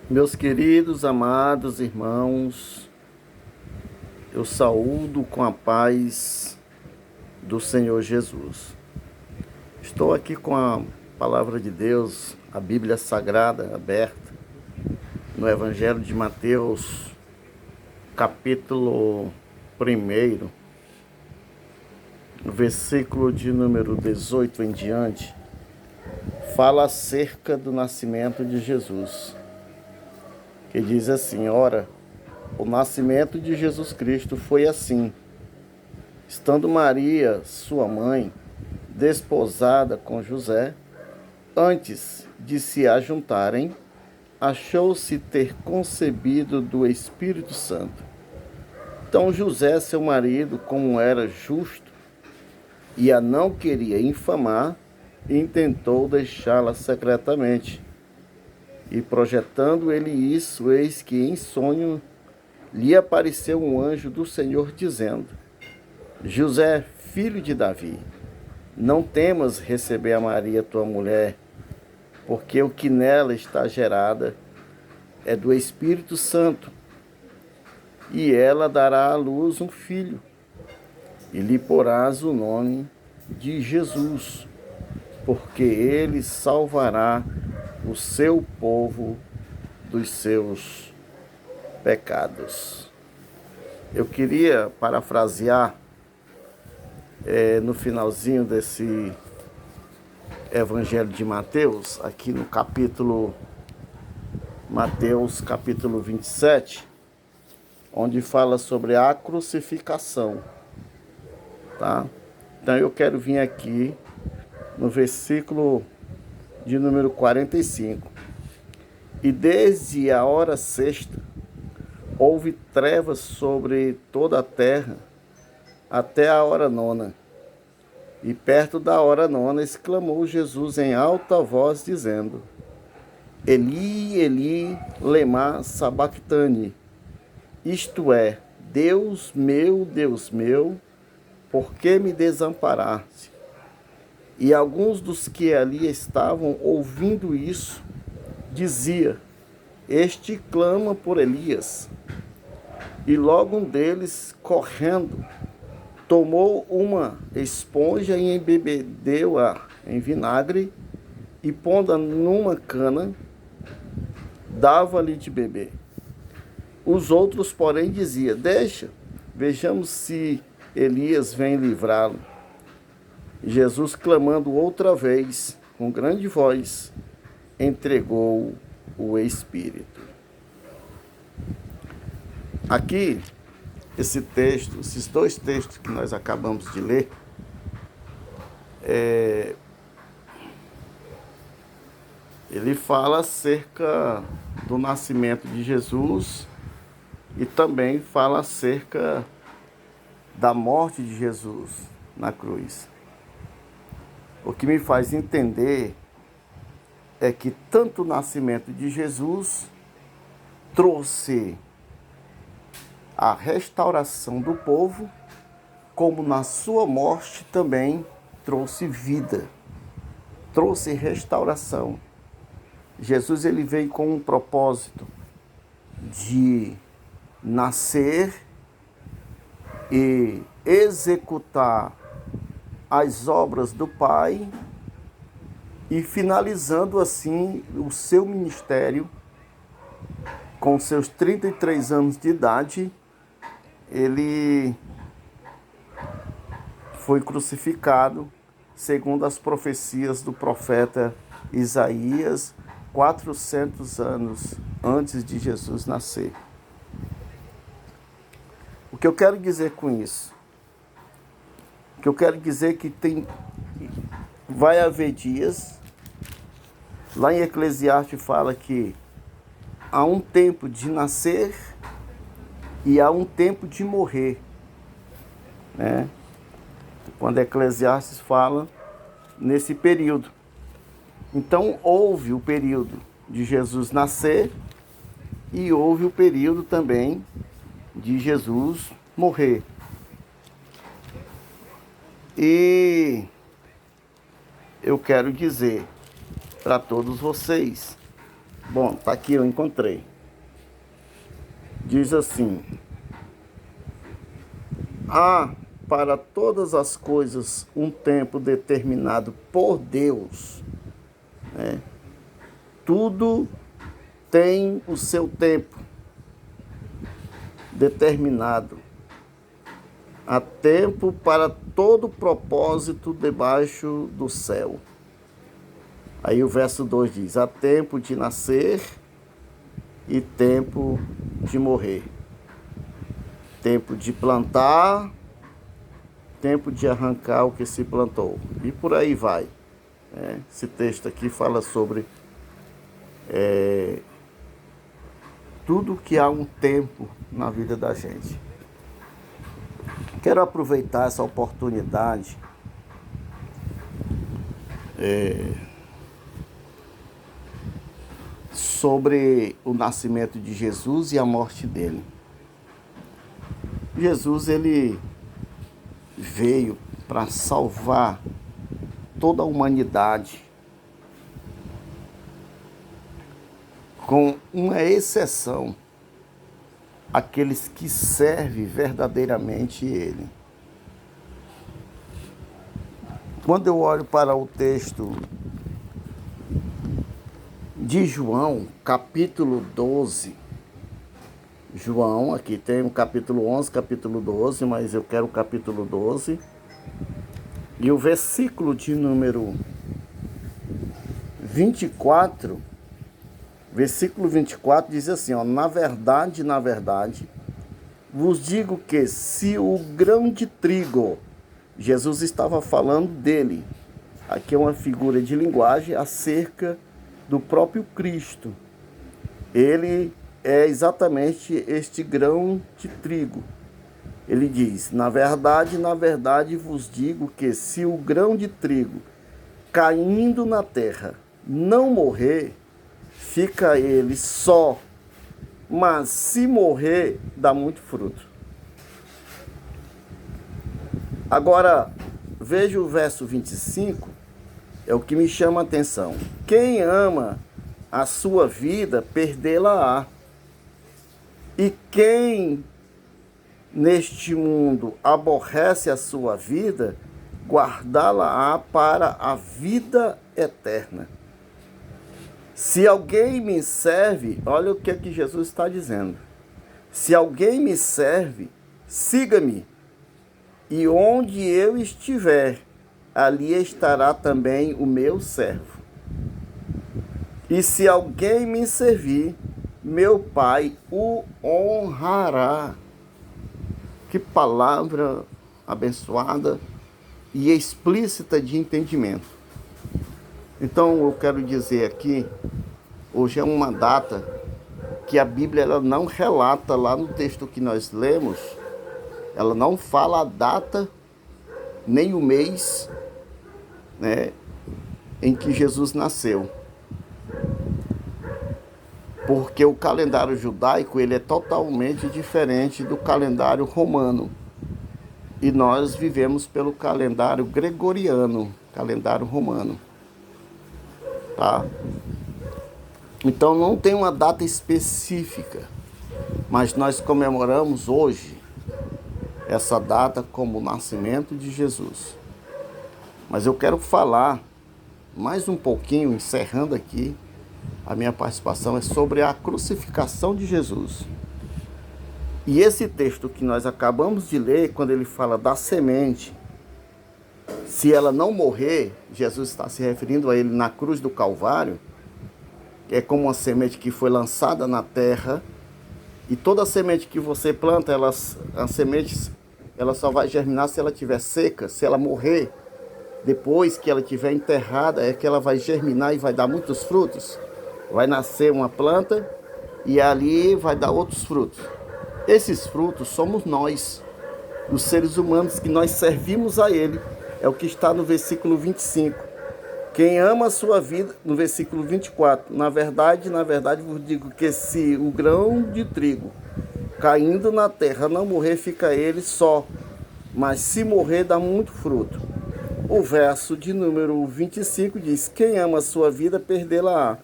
Meus queridos, amados irmãos, eu saúdo com a paz do Senhor Jesus. Estou aqui com a palavra de Deus, a Bíblia Sagrada aberta, no Evangelho de Mateus, capítulo 1, no versículo de número 18 em diante, fala acerca do nascimento de Jesus, que diz assim: ora, o nascimento de Jesus Cristo foi assim. Estando Maria, sua mãe, desposada com José, antes de se ajuntarem, achou-se ter concebido do Espírito Santo. Então José, seu marido, como era justo e a não queria infamar, intentou deixá-la secretamente. E projetando ele isso, eis que em sonho lhe apareceu um anjo do Senhor dizendo: José, filho de Davi, não temas receber a Maria, tua mulher, porque o que nela está gerada é do Espírito Santo, e ela dará à luz um filho, e lhe porás o nome de Jesus, porque ele salvará o seu povo dos seus pecados. Eu queria parafrasear no finalzinho desse Evangelho de Mateus, aqui no Mateus capítulo 27, onde fala sobre a crucificação, tá? Então eu quero vir aqui no versículo de número 45. E desde a hora sexta houve trevas sobre toda a terra até a hora nona. E perto da hora nona exclamou Jesus em alta voz, dizendo: Eli, Eli, lema sabactani, isto é, Deus, por que me desamparaste? E alguns dos que ali estavam ouvindo isso, dizia: Este clama por Elias. E logo um deles, correndo, tomou uma esponja e embebedeu-a em vinagre e, pondo-a numa cana, dava-lhe de beber. Os outros, porém, diziam: Deixa, vejamos se Elias vem livrá-lo. Jesus, clamando outra vez, com grande voz, entregou o Espírito. Aqui, esses dois textos que nós acabamos de ler, ele fala acerca do nascimento de Jesus e também fala acerca da morte de Jesus na cruz. O que me faz entender é que tanto o nascimento de Jesus trouxe a restauração do povo, como na sua morte também trouxe vida, trouxe restauração. Jesus, ele veio com um propósito de nascer e executar as obras do Pai e finalizando assim o seu ministério. Com seus 33 anos de idade, ele foi crucificado, segundo as profecias do profeta Isaías, 400 anos antes de Jesus nascer. O que eu quero dizer com isso? O que eu quero dizer é que vai haver dias, lá em Eclesiastes fala que há um tempo de nascer e há um tempo de morrer, né? Quando Eclesiastes fala nesse período. Então houve o período de Jesus nascer e houve o período também de Jesus morrer. E eu quero dizer para todos vocês Bom, tá aqui, eu encontrei. Diz assim: há para todas as coisas um tempo determinado por Deus, né? Tudo tem o seu tempo determinado. Há tempo para todo propósito debaixo do céu. Aí o verso 2 diz: há tempo de nascer e tempo de morrer. Tempo de plantar, tempo de arrancar o que se plantou. E por aí vai. Esse texto aqui fala sobre tudo que há um tempo na vida da gente. Quero aproveitar essa oportunidade sobre o nascimento de Jesus e a morte dele. Jesus, ele veio para salvar toda a humanidade, com uma exceção, aqueles que servem verdadeiramente ele. Quando eu olho para o texto de João, capítulo 12, João, aqui tem o capítulo 11, capítulo 12, mas eu quero o capítulo 12. E o versículo de número 24, versículo 24 diz assim, ó: na verdade, vos digo que se o grão de trigo, Jesus estava falando dele, aqui é uma figura de linguagem acerca do próprio Cristo. Ele é exatamente este grão de trigo. Ele diz: na verdade, vos digo que se o grão de trigo caindo na terra não morrer, fica ele só, mas se morrer, dá muito fruto. Agora, veja o verso 25, é o que me chama a atenção. Quem ama a sua vida, perdê-la-á. E quem neste mundo aborrece a sua vida, guardá-la-á para a vida eterna. Se alguém me serve, olha o que é que Jesus está dizendo. Se alguém me serve, siga-me, e onde eu estiver, ali estará também o meu servo. E se alguém me servir, meu Pai o honrará. Que palavra abençoada e explícita de entendimento. Então eu quero dizer aqui, hoje é uma data que a Bíblia ela não relata lá no texto que nós lemos, ela não fala a data nem o mês, né, em que Jesus nasceu. Porque o calendário judaico ele é totalmente diferente do calendário romano. E nós vivemos pelo calendário gregoriano, calendário romano. Tá? Então não tem uma data específica, mas nós comemoramos hoje essa data como o nascimento de Jesus. Mas eu quero falar mais um pouquinho, encerrando aqui, a minha participação é sobre a crucificação de Jesus. E esse texto que nós acabamos de ler, quando ele fala da semente, se ela não morrer, Jesus está se referindo a ele na cruz do Calvário, que é como uma semente que foi lançada na terra, e toda semente que você planta, ela só vai germinar se ela estiver seca. Se ela morrer, depois que ela estiver enterrada, é que ela vai germinar e vai dar muitos frutos. Vai nascer uma planta e ali vai dar outros frutos. Esses frutos somos nós, os seres humanos que nós servimos a Ele. É o que está no versículo 25. Quem ama a sua vida, no versículo 24. Na verdade, vos digo que se o grão de trigo caindo na terra não morrer, fica ele só. Mas se morrer, dá muito fruto. O verso de número 25 diz: quem ama a sua vida, perdê-la-á.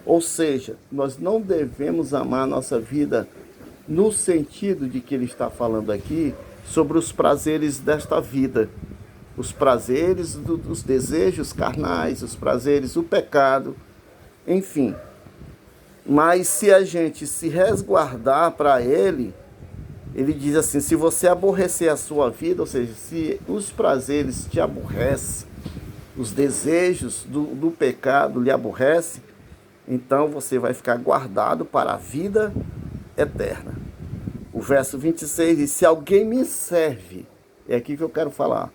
Ou seja, nós não devemos amar a nossa vida no sentido de que ele está falando aqui sobre os prazeres desta vida. Os prazeres dos desejos carnais, os prazeres do pecado, enfim. Mas se a gente se resguardar para ele, ele diz assim, se você aborrecer a sua vida, ou seja, se os prazeres te aborrecem, os desejos do pecado lhe aborrecem, então você vai ficar guardado para a vida eterna. O verso 26 diz, se alguém me serve, é aqui que eu quero falar.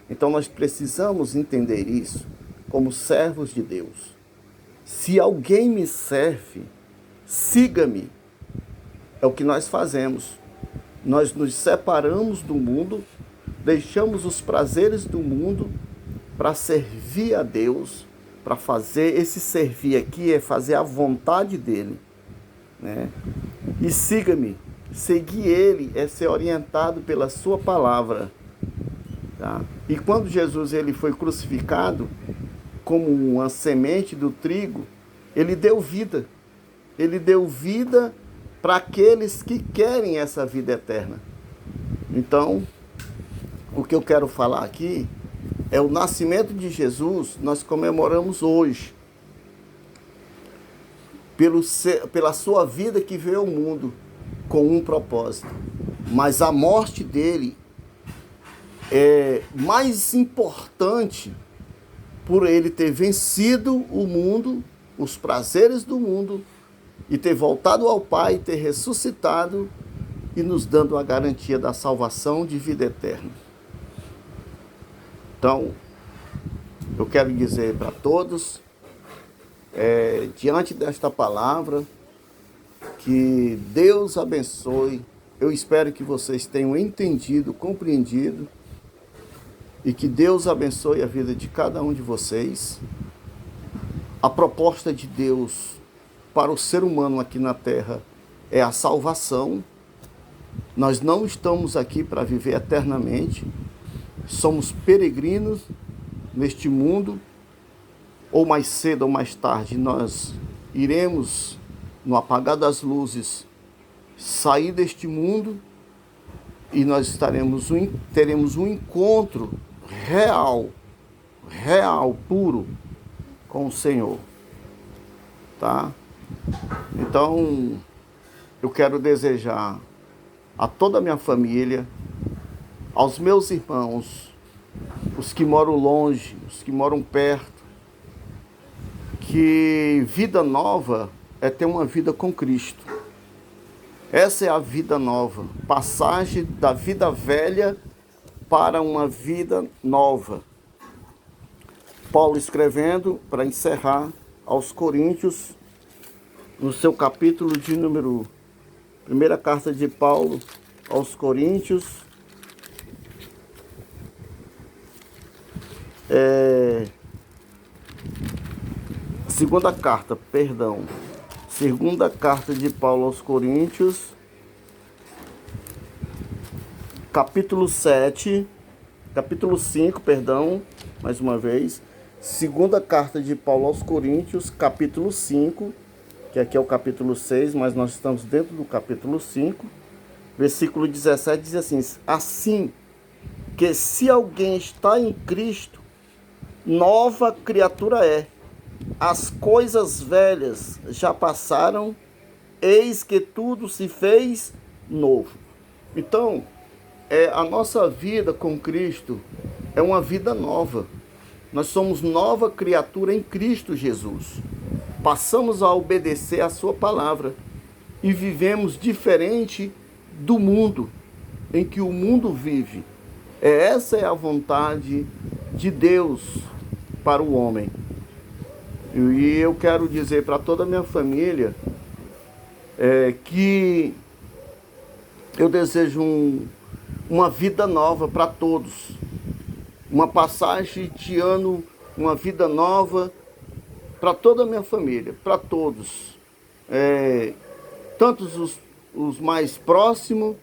Então nós precisamos entender isso como servos de Deus. Se alguém me serve, siga-me. É o que nós fazemos. Nós nos separamos do mundo, deixamos os prazeres do mundo para servir a Deus, para fazer esse servir aqui, é fazer a vontade dele, né? E siga-me. Seguir ele é ser orientado pela sua palavra, tá? E quando Jesus ele foi crucificado como uma semente do trigo, ele deu vida. Ele deu vida para aqueles que querem essa vida eterna. Então, o que eu quero falar aqui é o nascimento de Jesus, nós comemoramos hoje. Pela sua vida que veio ao mundo com um propósito. Mas a morte dele é mais importante por ele ter vencido o mundo, os prazeres do mundo, e ter voltado ao Pai, ter ressuscitado e nos dando a garantia da salvação de vida eterna. Então, eu quero dizer para todos, diante desta palavra, que Deus abençoe. Eu espero que vocês tenham entendido, compreendido, e que Deus abençoe a vida de cada um de vocês. A proposta de Deus para o ser humano aqui na Terra é a salvação. Nós não estamos aqui para viver eternamente. Somos peregrinos neste mundo. Ou mais cedo ou mais tarde nós iremos, no apagar das luzes, sair deste mundo e nós teremos um encontro real, puro com o Senhor, tá? Então, eu quero desejar a toda a minha família, aos meus irmãos, os que moram longe, os que moram perto, que vida nova é ter uma vida com Cristo. Essa é a vida nova, passagem da vida velha para uma vida nova. Paulo escrevendo, para encerrar, aos Coríntios, no seu capítulo de número... Primeira carta de Paulo aos Coríntios, segunda carta de Paulo aos Coríntios, capítulo 5, mais uma vez. Segunda carta de Paulo aos Coríntios, capítulo 5, que aqui é o capítulo 6, mas nós estamos dentro do capítulo 5. Versículo 17 diz assim: assim que se alguém está em Cristo, nova criatura é. As coisas velhas já passaram, eis que tudo se fez novo. Então, a nossa vida com Cristo é uma vida nova. Nós somos nova criatura em Cristo Jesus. Passamos a obedecer a sua palavra e vivemos diferente do mundo em que o mundo vive. Essa é a vontade de Deus para o homem. E eu quero dizer para toda a minha família que eu desejo uma vida nova para todos. Uma passagem de ano, uma vida nova para toda a minha família, para todos. Tanto os mais próximos,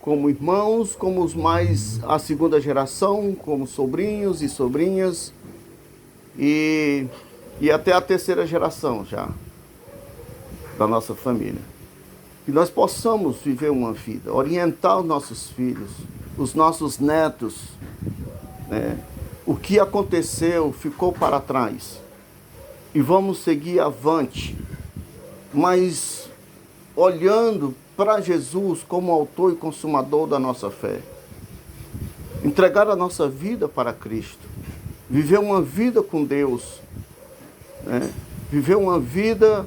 como irmãos, como os mais a segunda geração, como sobrinhos e sobrinhas. E e até a terceira geração já da nossa família. Que nós possamos viver uma vida, orientar os nossos filhos, os nossos netos, né? O que aconteceu ficou para trás e vamos seguir avante, mas olhando para Jesus como autor e consumador da nossa fé. Entregar a nossa vida para Cristo, viver uma vida com Deus, né? Viver uma vida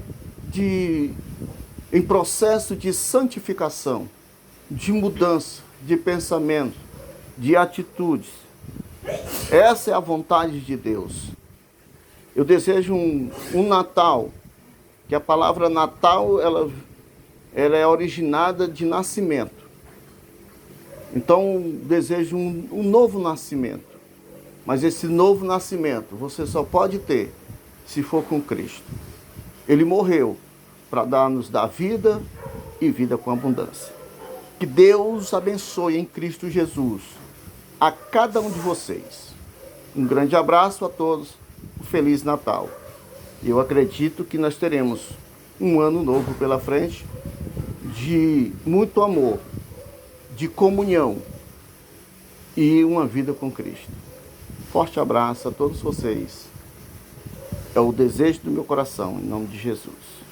em processo de santificação, de mudança, de pensamento, de atitudes. Essa é a vontade de Deus. Eu desejo um Natal, que a palavra Natal, ela é originada de nascimento. Então, desejo um novo nascimento. Mas esse novo nascimento você só pode ter se for com Cristo. Ele morreu para dar-nos da vida e vida com abundância. Que Deus abençoe em Cristo Jesus a cada um de vocês. Um grande abraço a todos, um Feliz Natal. Eu acredito que nós teremos um ano novo pela frente, de muito amor, de comunhão e uma vida com Cristo. Forte abraço a todos vocês. É o desejo do meu coração, em nome de Jesus.